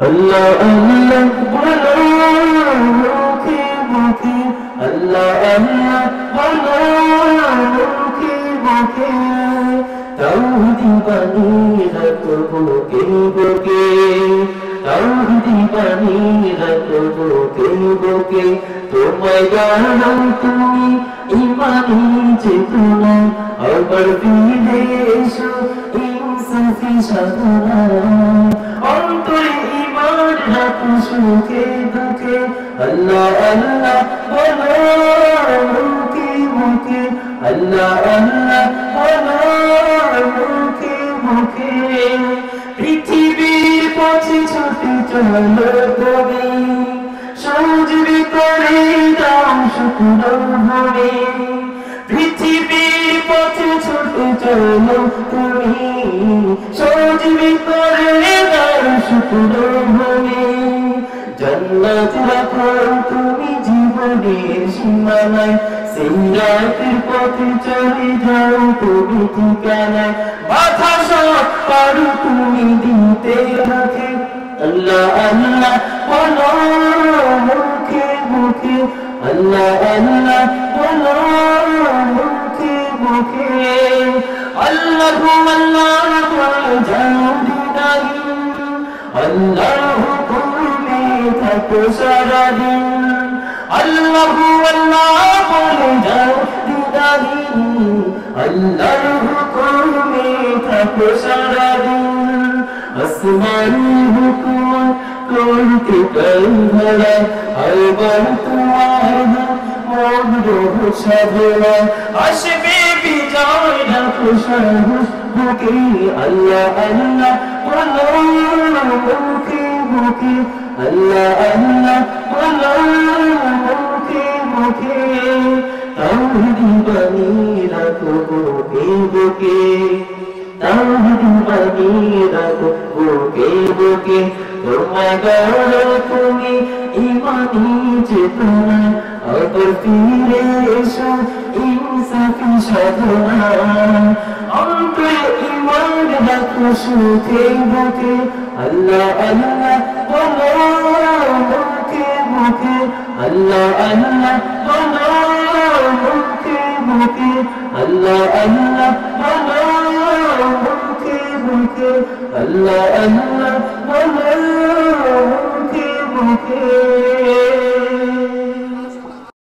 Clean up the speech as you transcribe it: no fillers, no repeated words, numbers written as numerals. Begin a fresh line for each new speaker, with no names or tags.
Allah Allah bolo mukhe mukhe Allah Allah bolo mukhe mukhe tauhidi bani rakho buke buke tauhidi bani rakho buke buke তোমায় জানাও তুমি ইমানি চেতনা আবার ফিরে এসো ইনসাফি সাধনা অন্তরে ইমান রাখো সুখে দুঃখে আল্লাহ আল্লাহ বলো মুখে মুখে আল্লাহ আল্লাহ বলো মুখে মুখে পৃথিবীর পথে ছুটে চলো তুমি সহযোগী করে দাও শুকনো ভরে পৃথিবীর পথে ছুটে চলো তুমি সহযোগী করে দাও শুকনো ভরে জান্নাত রাখো তুমি জীবনের সীমানায় সিরাতের পথে চলে যাও তুমি ঠিকানায় বাধা সব পারো তুমি দিতে রাখে আল্লাহ আল্লাহ বলো মুখে মুখে আল্লাহ আল্লাহ বলো মুখে মুখে আল্লাহু আল্লাহ বলে যাও দিদারি আল্লাহর হুকুমে থাকো সারাদিন আল্লাহু আল্লাহ বলে যাও দিদারি আল্লাহর হুকুমে থাকো সারাদিন আসমানি হুকুম করতে কলভরা আইবার তোমার মধুর সাধনা আসবে বিজয় রাখো সাহস বুকে আল্লাহ আল্লাহ বলো মুখে মুখে আল্লাহ আল্লাহ বলো মুখে মুখে তাওহীদ বানি রাখো বুকে বুকে তাওহীদ বানি রাখো বুকে বুকে তোমায় গড়ো তুমি ইমানি চেতনা আবার ফিরে এসো ইনসাফি সাধনা অন্তরে ইমান রাখো সুখে বুকে আল্লাহ আল্লাহ বলো মুখে মুখে আল্লাহ আল্লাহ বলো মুখে মুখে আল্লাহ আল্লাহ বলো মুখে মুখে আল্লাহ আল্লাহ বলো